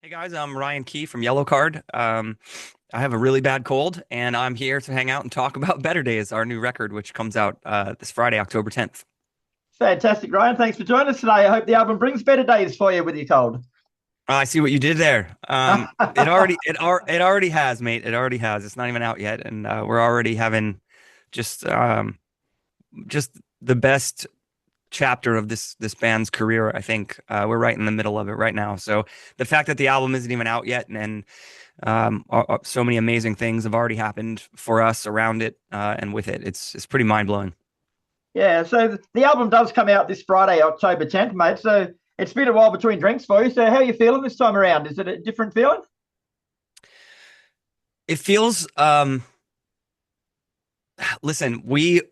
Hey guys, I'm Ryan Key from Yellowcard. I have a really bad cold, and I'm here to hang out and talk about Better Days, our new record, which comes out this Friday, October 10th. Fantastic, Ryan. Thanks for joining us today. I hope the album brings better days for you with you told. I see what you did there. It already has, mate. It already has. It's not even out yet, and we're already having just just the best chapter of this band's career. I think we're right in the middle of it right now. So the fact that the album isn't even out yet, and so many amazing things have already happened for us around it and with it. It's pretty mind blowing. Yeah, so the album does come out this Friday, October 10th, mate. So it's been a while between drinks for you. So how are you feeling this time around? Is it a different feeling? It feels listen, we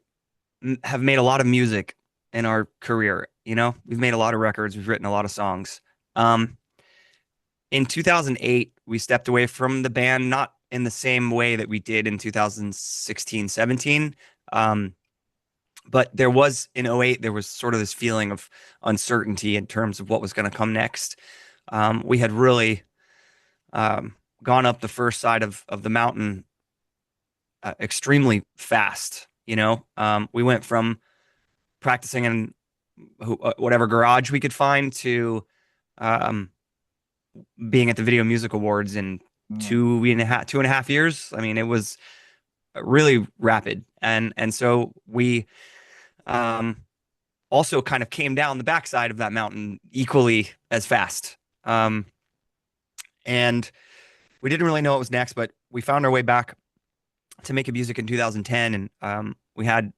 have made a lot of music in our career. We've made a lot of records, we've written a lot of songs. Um, in 2008, we stepped away from the band, not in the same way that we did in 2016, 17. But there was in '08, there was sort of this feeling of uncertainty in terms of what was going to come next. We had really gone up the first side of the mountain extremely fast. We went from practicing in whatever garage we could find to um, being at the Video Music Awards in Mm. 2.5 years. I mean, it was really rapid, and so we um, also kind of came down the backside of that mountain equally as fast. Um, and we didn't really know what was next, but we found our way back to making music in 2010, and we had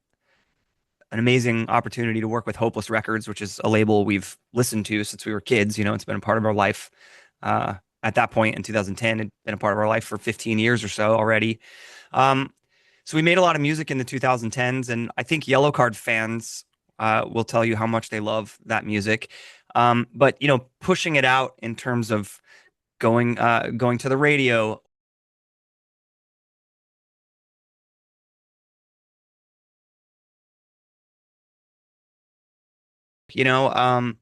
an amazing opportunity to work with Hopeless Records, which is a label we've listened to since we were kids. It's been a part of our life. Uh, at that point in 2010, it'd been a part of our life for 15 years or so already. Um, so we made a lot of music in the 2010s, and I think Yellowcard fans will tell you how much they love that music. But pushing it out in terms of going to the radio, you know, um,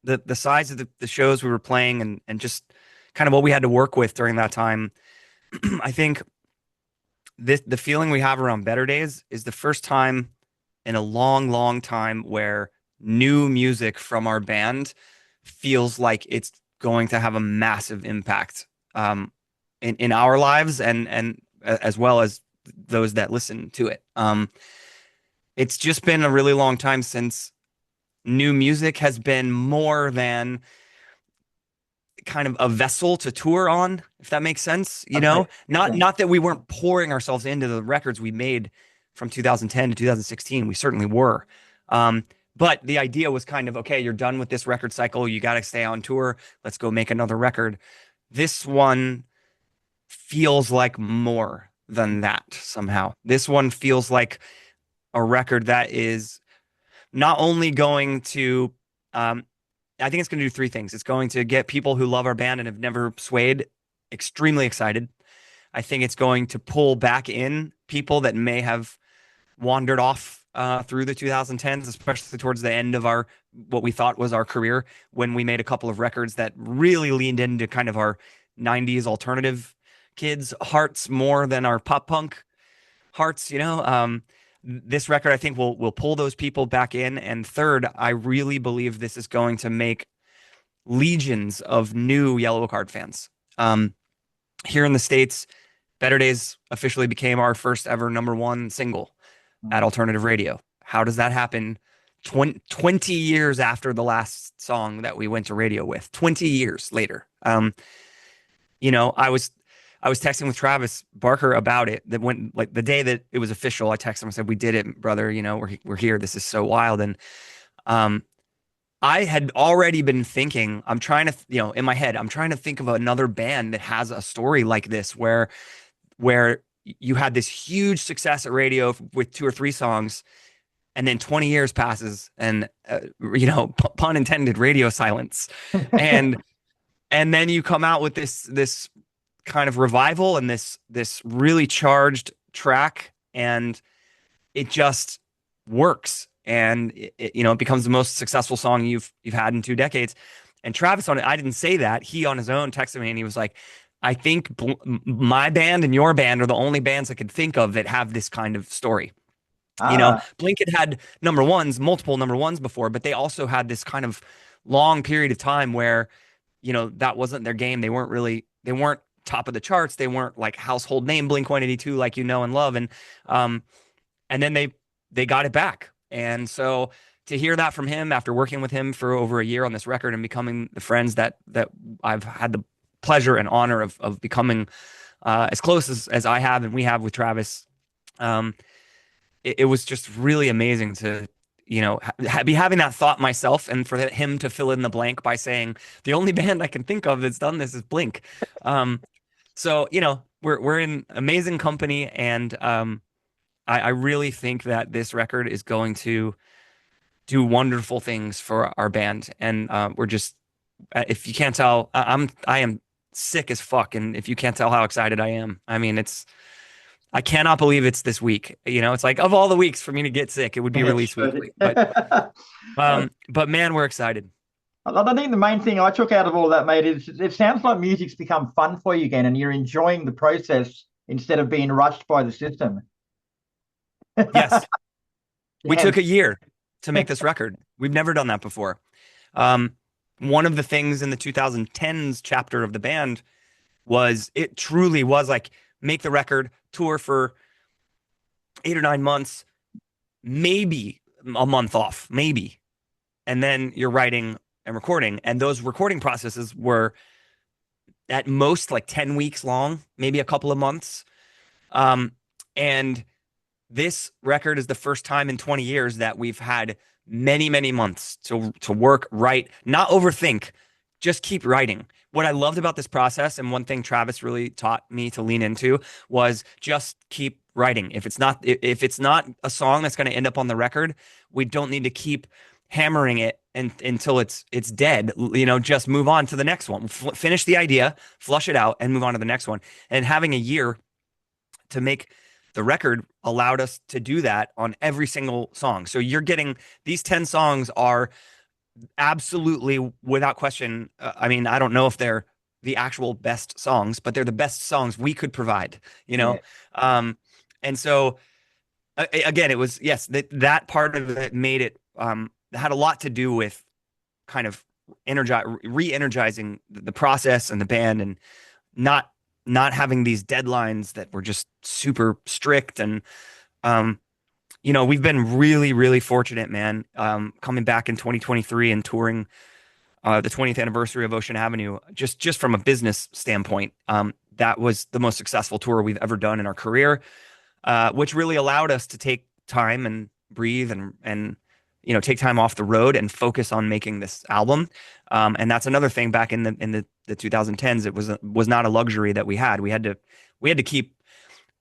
the size of the shows we were playing and just kind of what we had to work with during that time. I think the feeling we have around Better Days is the first time in a long, long time where new music from our band feels like it's going to have a massive impact in our lives and as well as those that listen to it. It's just been a really long time since new music has been more than kind of a vessel to tour on, if that makes sense. Okay. Yeah. Not that we weren't pouring ourselves into the records we made from 2010 to 2016. We certainly were. Um, but the idea was kind of, okay, you're done with this record cycle. You got to stay on tour. Let's go make another record. This one feels like more than that somehow. This one feels like a record that is not only going to I think it's going to do three things. It's going to get people who love our band and have never swayed extremely excited. I think it's going to pull back in people that may have wandered off through the 2010s, especially towards the end of our what we thought was our career when we made a couple of records that really leaned into kind of our 90s alternative kids' hearts more than our pop punk hearts. This record I think will pull those people back in. And third, I really believe this is going to make legions of new Yellowcard fans. Here in the States, Better Days officially became our first ever number one single at Mm. alternative radio. How does that happen 20 years after the last song that we went to radio with? 20 years later. You know, I was I was texting with Travis Barker about it. That when like the day that it was official, I texted him. I said, "We did it, brother. We're here. This is so wild." And um, I had already been thinking. I'm trying to, in my head, I'm trying to think of another band that has a story like this, where you had this huge success at radio with two or three songs, and then 20 years passes, and pun intended, radio silence, and and then you come out with this kind of revival and this really charged track, and it just works, and it becomes the most successful song you've had in 2 decades. And Travis on it, I didn't say that. He on his own texted me and he was like, I think my band and your band are the only bands I could think of that have this kind of story. You know, Ah, Blink had number ones, multiple number ones before, but they also had this kind of long period of time where, that wasn't their game. They weren't top of the charts. They weren't like household name Blink 182 like you know and love. Um, and then they got it back. And so to hear that from him after working with him for over a year on this record and becoming the friends that I've had the pleasure and honor of becoming as close as I have and we have with Travis, um, it was just really amazing to be having that thought myself, and for him to fill in the blank by saying the only band I can think of that's done this is Blink. So we're in amazing company, and I really think that this record is going to do wonderful things for our band, and we're just if you can't tell, I am sick as fuck, and if you can't tell how excited I am, I mean I cannot believe it's this week. It's like of all the weeks for me to get sick, it would be yeah, released sure. weekly. But man, we're excited. I think the main thing I took out of all that, mate, is it sounds like music's become fun for you again, and you're enjoying the process instead of being rushed by the system. Yes, we Yeah, took a year to make this record. We've never done that before. Um, One of the things in the 2010s chapter of the band was it truly was like make the record, tour for 8 or 9 months, maybe a month off, maybe. And then you're writing and recording. And those recording processes were at most like 10 weeks long, maybe a couple of months. Um, and this record is the first time in 20 years that we've had many, many months to work, write, not overthink, just keep writing. What I loved about this process, and one thing Travis really taught me to lean into, was just keep writing. If it's not a song that's going to end up on the record, we don't need to keep hammering it until it's dead. Just move on to the next one. Finish the idea, flush it out, and move on to the next one. And having a year to make the record allowed us to do that on every single song. So you're getting these 10 songs are absolutely without question. I mean, I don't know if they're the actual best songs, but they're the best songs we could provide, you know? yeah, Um, and so again, it was, yes, that part of it made it, had a lot to do with kind of re-energizing the process and the band, and not having these deadlines that were just super strict. And um we've been really, really fortunate, man, coming back in 2023 and touring the 20th anniversary of Ocean Avenue. Just from a business standpoint, that was the most successful tour we've ever done in our career, which really allowed us to take time and breathe and take time off the road and focus on making this album. And that's another thing. Back in the 2010s, it was not a luxury that we had. We had to keep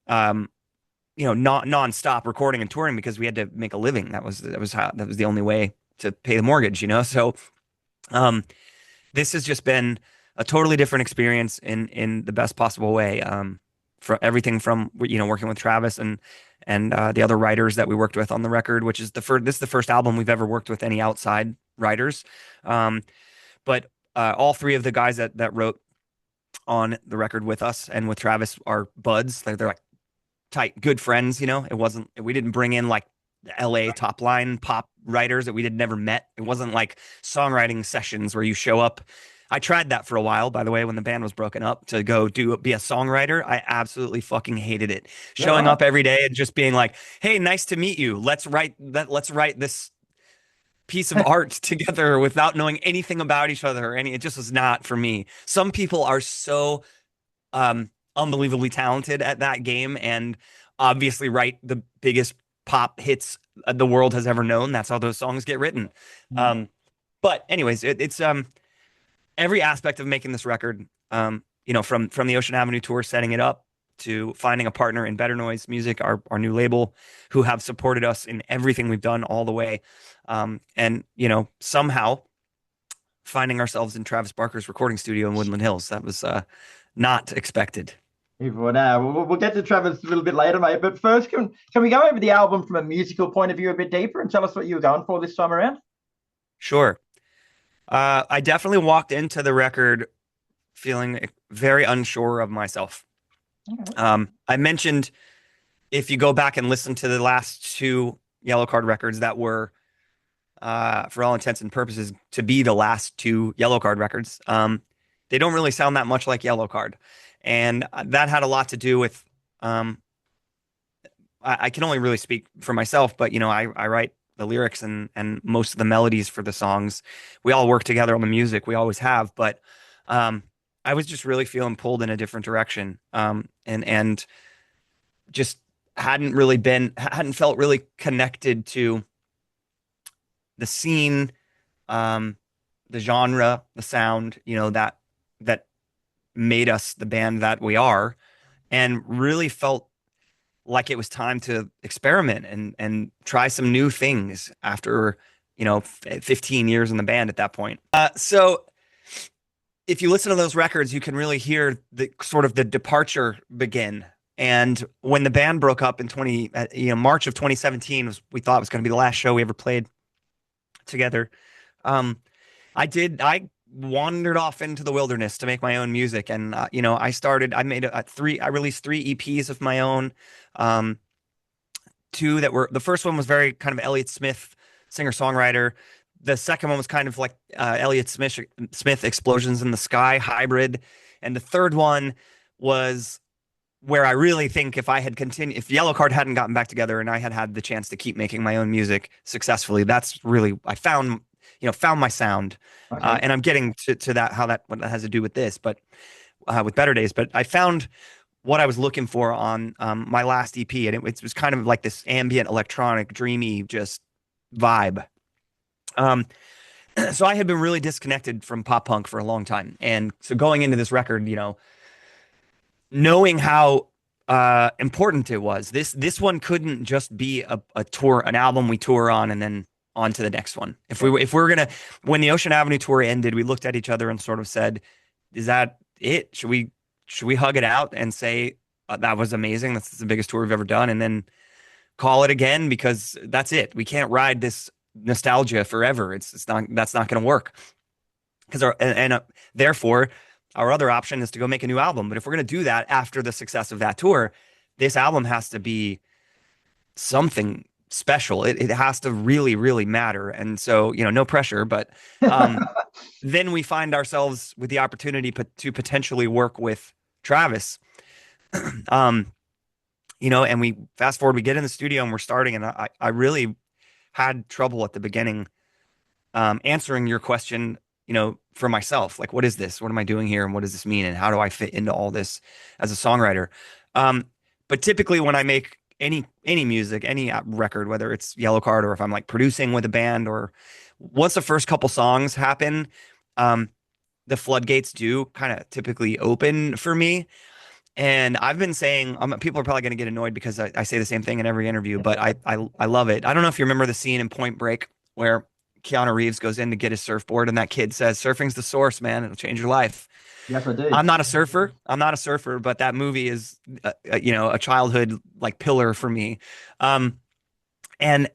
not nonstop recording and touring because we had to make a living. That was the only way to pay the mortgage. So um, this has just been a totally different experience in the best possible way. For everything from working with Travis and the other writers that we worked with on the record, which is this is the first album we've ever worked with any outside writers. But all three of the guys that wrote on the record with us and with Travis are buds. They're like tight, good friends. We didn't bring in like LA top line pop writers that we had never met. It wasn't like songwriting sessions where you show up. I tried that for a while, by the way, when the band was broken up, to go be a songwriter. I absolutely fucking hated it. yeah, Showing right. up every day and just being like, "Hey, nice to meet you. Let's write this piece of art together without knowing anything about each other." And it just was not for me. Some people are so unbelievably talented at that game and obviously write the biggest pop hits the world has ever known. That's how those songs get written. Um, but anyways, it's every aspect of making this record, from the Ocean Avenue tour, setting it up, to finding a partner in Better Noise Music, our new label, who have supported us in everything we've done all the way. And somehow finding ourselves in Travis Barker's recording studio in Woodland Hills. That was not expected. Well, now we'll get to Travis a little bit later, mate. But first, can we go over the album from a musical point of view a bit deeper and tell us what you were going for this time around? Sure. I definitely walked into the record feeling very unsure of myself. Okay. I mentioned if you go back and listen to the last two Yellowcard records that were, for all intents and purposes, to be the last two Yellowcard records, they don't really sound that much like Yellowcard. And that had a lot to do with, um, I can only really speak for myself, but I write the lyrics and most of the melodies for the songs. We all work together on the music. We always have, but um, I was just really feeling pulled in a different direction, and just hadn't felt really connected to the scene, um, the genre, the sound, that made us the band that we are, and really felt like it was time to experiment and try some new things after 15 years in the band at that point. So if you listen to those records, you can really hear the sort of the departure begin. And when the band broke up in March of 2017, we thought it was going to be the last show we ever played together. Um, I wandered off into the wilderness to make my own music, and I released three EPs of my own. Um, Two that were, the first one was very kind of Elliott Smith, singer songwriter. The second one was kind of like Elliott Smith Explosions in the Sky hybrid, and the third one was where I really think if Yellowcard hadn't gotten back together and I had had the chance to keep making my own music successfully, that's really I found my sound, Okay. and I'm getting to that what that has to do with this, but with Better Days. But I found what I was looking for on my last EP, and it was kind of like this ambient, electronic, dreamy, just vibe. Um, so I had been really disconnected from pop punk for a long time, and so going into this record, knowing how important it was, this one couldn't just be a tour, an album we tour on, and then on to the next one. If we were gonna, when the Ocean Avenue tour ended, we looked at each other and sort of said, "Is that it? Should we hug it out and say that was amazing? That's the biggest tour we've ever done, and then call it again because that's it. We can't ride this nostalgia forever. It's not that's not going to work because therefore our other option is to go make a new album. But if we're going to do that after the success of that tour, this album has to be something special. It has to really, really matter. And so, no pressure, but um, then we find ourselves with the opportunity to potentially work with Travis. um, and we fast forward, we get in the studio and we're starting, and I really had trouble at the beginning answering your question, for myself. Like, what is this? What am I doing here? And what does this mean? And how do I fit into all this as a songwriter? Um, but typically when I make any music, any record, whether it's Yellowcard or if I'm like producing with a band, or once the first couple songs happen, um, the floodgates do kind of typically open for me. And I've been saying, people are probably going to get annoyed because I say the same thing in every interview, but I love it. I don't know if you remember the scene in Point Break where Keanu Reeves goes in to get his surfboard, and that kid says, "Surfing's the source, man. It'll change your life." Yes, I do. I'm not a surfer. I'm not a surfer, but that movie is, a childhood like pillar for me. Um, and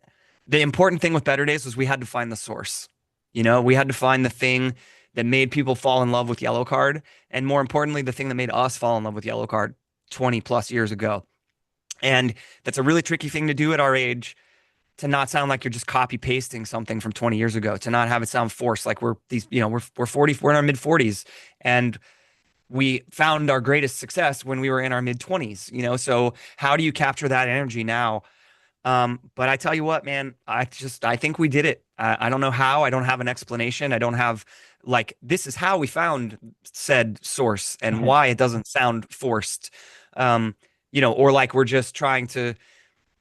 the important thing with Better Days was we had to find the source. We had to find the thing that made people fall in love with Yellowcard, and more importantly, the thing that made us fall in love with Yellowcard 20 plus years ago. And that's a really tricky thing to do at our age, to not sound like you're just copy pasting something from 20 years ago, to not have it sound forced, like we're 40, we're in our mid 40s, and we found our greatest success when we were in our mid 20s. So how do you capture that energy now? But I tell you what, man, I think we did it. I don't know how. I don't have an explanation. I don't have like, this is how we found said source and why it doesn't sound forced. Or like we're just trying to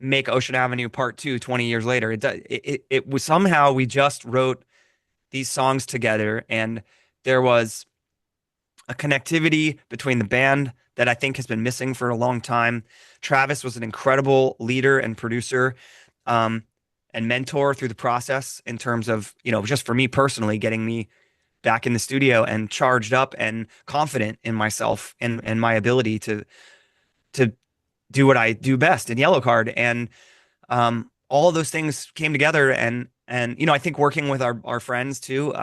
make Ocean Avenue Part 2 20 years later. It was somehow we just wrote these songs together, and there was a connectivity between the band that I think has been missing for a long time. Travis was an incredible leader and producer, and mentor through the process, in terms of, just for me personally, getting me back in the studio and charged up and confident in myself and my ability to do what I do best in Yellowcard. And all of those things came together, and I think working with our friends too,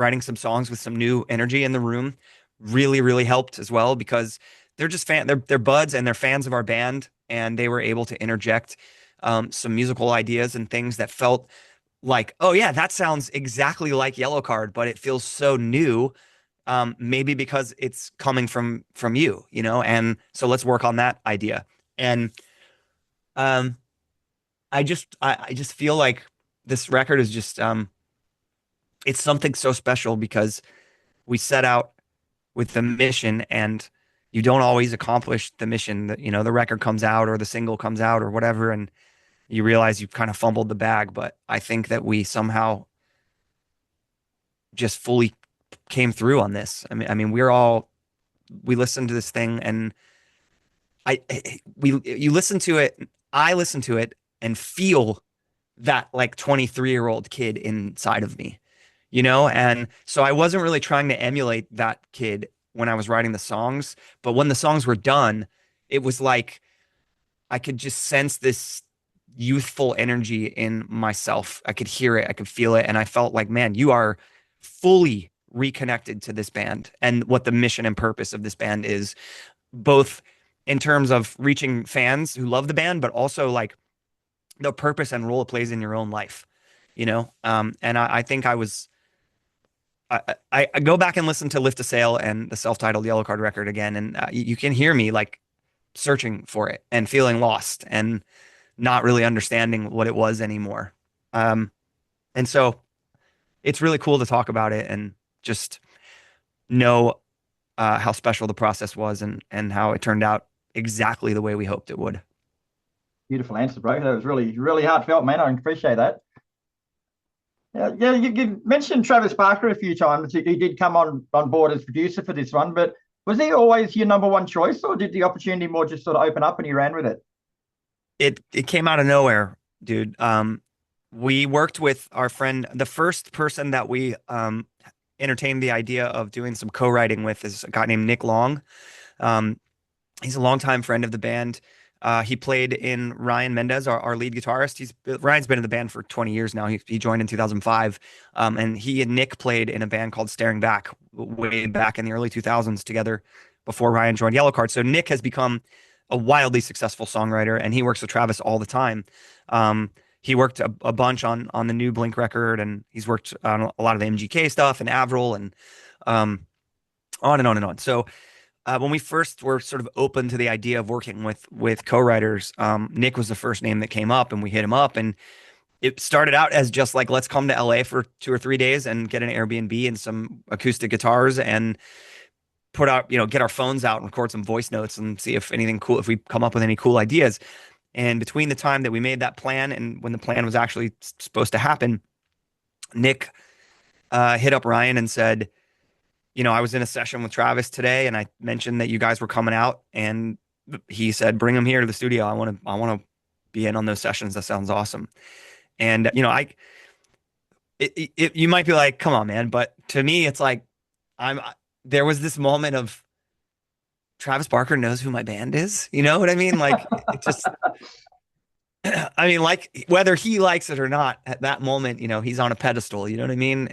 writing some songs with some new energy in the room really, really helped as well, because they're just they're buds and they're fans of our band, and they were able to interject some musical ideas and things that felt like, oh yeah, that sounds exactly like Yellowcard, but it feels so new. Maybe because it's coming from you, you know, and so let's work on that idea. And um, I just feel like this record is just it's something so special because we set out with the mission, and you don't always accomplish the mission. That, you know, the record comes out or the single comes out or whatever, and you realize you've kind of fumbled the bag. But I think that we somehow just fully came through on this. We listened to this thing, and you listen to it, I listen to it and feel that like 23-year-old kid inside of me, you know? And so I wasn't really trying to emulate that kid when I was writing the songs, but when the songs were done, it was like I could just sense this youthful energy in myself. I could hear it, I could feel it, and I felt like, man, you are fully reconnected to this band and what the mission and purpose of this band is, both in terms of reaching fans who love the band, but also like the purpose and role it plays in your own life, you know? And I think I go back and listen to Lift a Sail and the self-titled Yellowcard record again, and you can hear me like searching for it and feeling lost and not really understanding what it was anymore. And so it's really cool to talk about it and just know how special the process was, and how it turned out exactly the way we hoped it would. Beautiful answer, bro. That was really, really heartfelt, man. I appreciate that. Yeah, yeah. You mentioned Travis Barker a few times. He did come on board as producer for this one, but was he always your number one choice, or did the opportunity more just sort of open up and he ran with it? It came out of nowhere, dude. We worked with our friend. The first person that we entertained the idea of doing some co-writing with is a guy named Nick Long. Um, he's a longtime friend of the band. He played in Ryan Mendez, our lead guitarist. Ryan's been in the band for 20 years now. He joined in 2005, and he and Nick played in a band called Staring Back way back in the early 2000s together before Ryan joined Yellowcard. So Nick has become a wildly successful songwriter, and he works with Travis all the time. He worked a bunch on the new Blink record, and he's worked on a lot of the MGK stuff and Avril, and on and on and on. So when we first were sort of open to the idea of working with co-writers, Nick was the first name that came up, and we hit him up, and it started out as just like, let's come to LA for 2 or 3 days and get an Airbnb and some acoustic guitars and put out, get our phones out and record some voice notes and see if anything cool, if we come up with any cool ideas. And between the time that we made that plan and when the plan was actually supposed to happen, Nick hit up Ryan and said, I was in a session with Travis today, and I mentioned that you guys were coming out, and he said, bring him here to the studio. I want to be in on those sessions. That sounds awesome. And, you might be like, come on, man. But to me, it's like, there was this moment of Travis Barker knows who my band is. You know what I mean? Like, it just, I mean, like, whether he likes it or not at that moment, he's on a pedestal, you know what I mean?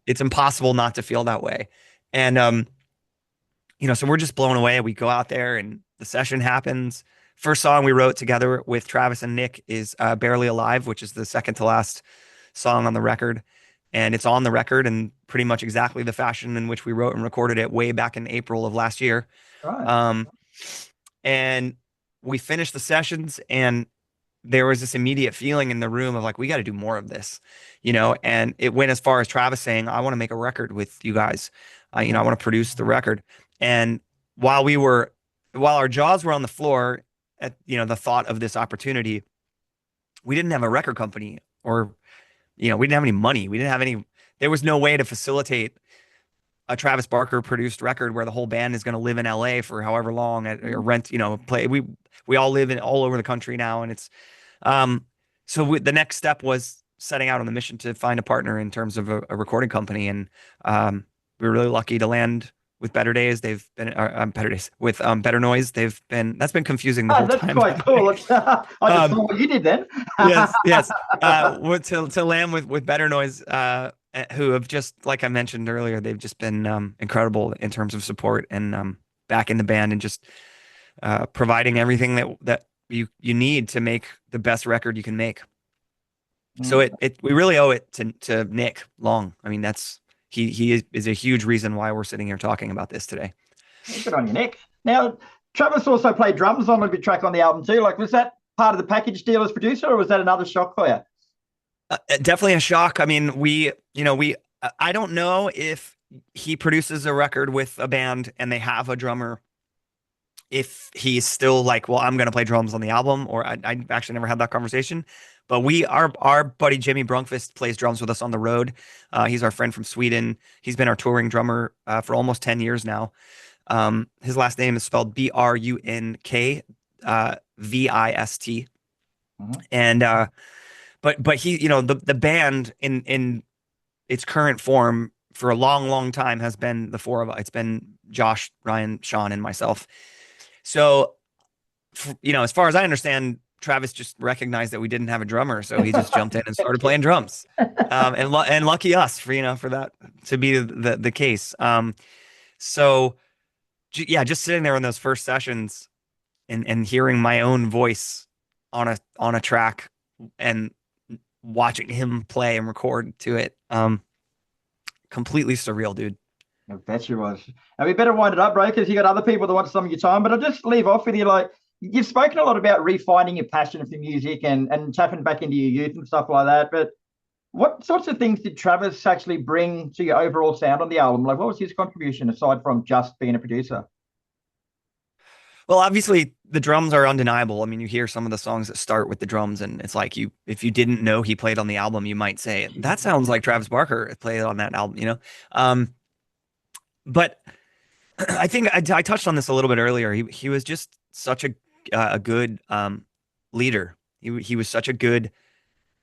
It's impossible not to feel that way. And, so we're just blown away. We go out there and the session happens. First song we wrote together with Travis and Nick is Barely Alive, which is the second to last song on the record. And it's on the record in pretty much exactly the fashion in which we wrote and recorded it way back in April of last year. Right. And we finished the sessions, and there was this immediate feeling in the room of like, we got to do more of this, and it went as far as Travis saying, I want to make a record with you guys. I want to produce the record. And while our jaws were on the floor at, the thought of this opportunity, we didn't have a record company, or, we didn't have any money. There was no way to facilitate a Travis Barker produced record where the whole band is going to live in LA for however long, or rent, play. We all live all over the country now. And it's, the next step was setting out on the mission to find a partner in terms of a recording company. And, we were really lucky to land with Better Days. They've been Better Days with Better Noise. That's been confusing the whole That's time. quite cool. I just saw what you did then. Yes. To land with Better Noise. who have just, like I mentioned earlier, they've just been incredible in terms of support and backing the band and just providing everything that you need to make the best record you can make. So Mm. we really owe it to Nick Long. I mean, he is a huge reason why we're sitting here talking about this today. Good on you, Nick. Now, Travis also played drums on a track on the album too. Like, was that part of the package deal as producer, or was that another shock for you? Definitely a shock. I mean, I don't know if he produces a record with a band and they have a drummer, if he's still like, well, I'm going to play drums on the album, or I actually never had that conversation. But our buddy Jimmy Brunkvist plays drums with us on the road. He's our friend from Sweden. He's been our touring drummer for almost 10 years now. His last name is spelled Brunk Vist. Mm-hmm. And but he, the band in its current form for a long, long time has been the four of us. It's been Josh, Ryan, Sean, and myself. So, as far as I understand, Travis just recognized that we didn't have a drummer, so he just jumped in and started playing drums. And lucky us for that to be the case. So yeah, just sitting there in those first sessions and hearing my own voice on a track and watching him play and record to it, completely surreal, dude. I bet you was. And we better wind it up, bro, because you got other people that want some of your time. But I'll just leave off with you. Like, you've spoken a lot about refinding your passion for music and tapping back into your youth and stuff like that. But what sorts of things did Travis actually bring to your overall sound on the album? Like, what was his contribution aside from just being a producer? Well, obviously the drums are undeniable. I mean, you hear some of the songs that start with the drums, and it's like if you didn't know he played on the album, you might say that sounds like Travis Barker played on that album. But I think I touched on this a little bit earlier. He was just such a good leader. He was such a good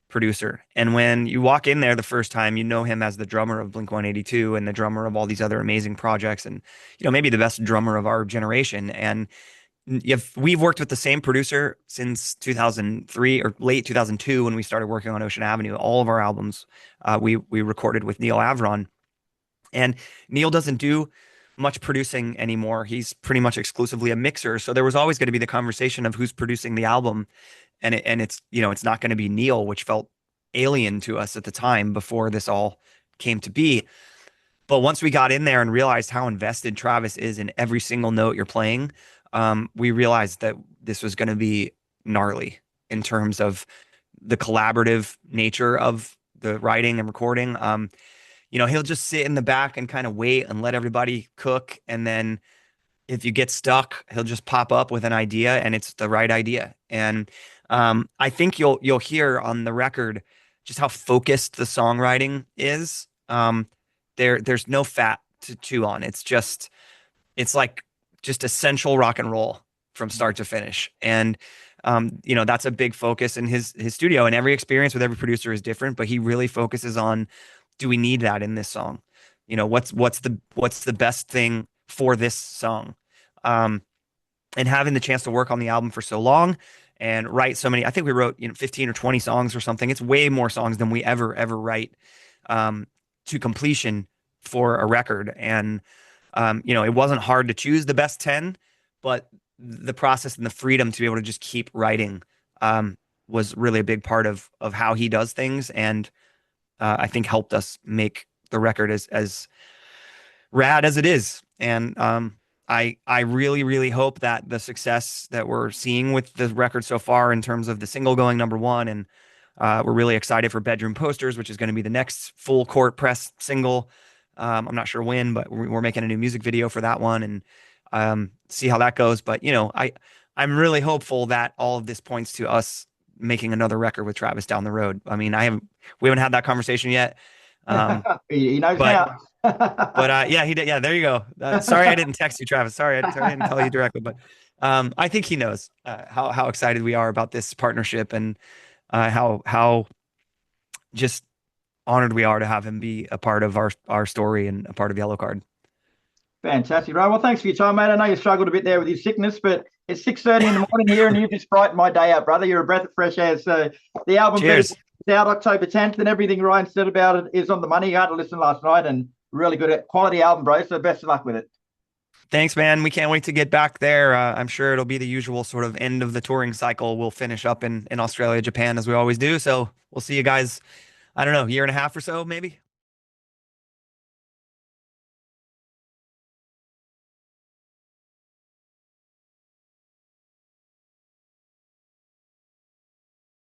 producer. And when you walk in there the first time, you know him as the drummer of Blink-182 and the drummer of all these other amazing projects, and maybe the best drummer of our generation. And if we've worked with the same producer since 2003 or late 2002 when we started working on Ocean Avenue. All of our albums we recorded with Neil Avron. And Neil doesn't do much producing anymore. He's pretty much exclusively a mixer. So there was always going to be the conversation of who's producing the album. And it's not going to be Neil, which felt alien to us at the time before this all came to be. But once we got in there and realized how invested Travis is in every single note you're playing, we realized that this was going to be gnarly in terms of the collaborative nature of the writing and recording. He'll just sit in the back and kind of wait and let everybody cook. And then if you get stuck, he'll just pop up with an idea, and it's the right idea. And I think you'll hear on the record just how focused the songwriting is. There's no fat to chew on. It's like just essential rock and roll from start to finish. And that's a big focus in his studio. And every experience with every producer is different, but he really focuses on, do we need that in this song? What's the best thing for this song? And having the chance to work on the album for so long and write so many, I think we wrote 15 or 20 songs or something. It's way more songs than we ever write to completion for a record. And it wasn't hard to choose the best 10, but the process and the freedom to be able to just keep writing was really a big part of how he does things. And I think helped us make the record as rad as it is. And I really, really hope that the success that we're seeing with the record so far in terms of the single going number 1, and we're really excited for Bedroom Posters, which is going to be the next full court press single. I'm not sure when, but we're making a new music video for that one, and see how that goes. But I'm really hopeful that all of this points to us making another record with Travis down the road. I mean, we haven't had that conversation yet. He knows how. Yeah, he did. Yeah, there you go. Sorry, I didn't text you, Travis. Sorry, I didn't tell you directly, but I think he knows how excited we are about this partnership, and how just honored we are to have him be a part of our story and a part of Yellowcard. Fantastic, right? Well, thanks for your time, mate. I know you struggled a bit there with your sickness, but it's 6:30 in the morning here, and you've just brightened my day up, brother. You're a breath of fresh air. So the album, Cheers. It's out October 10th, and everything Ryan said about it is on the money. I had to listen last night, and really good quality album, bro. So best of luck with it. Thanks, man. We can't wait to get back there. I'm sure it'll be the usual sort of end of the touring cycle. We'll finish up in Australia, Japan, as we always do. So we'll see you guys, I don't know, year and a half or so, maybe.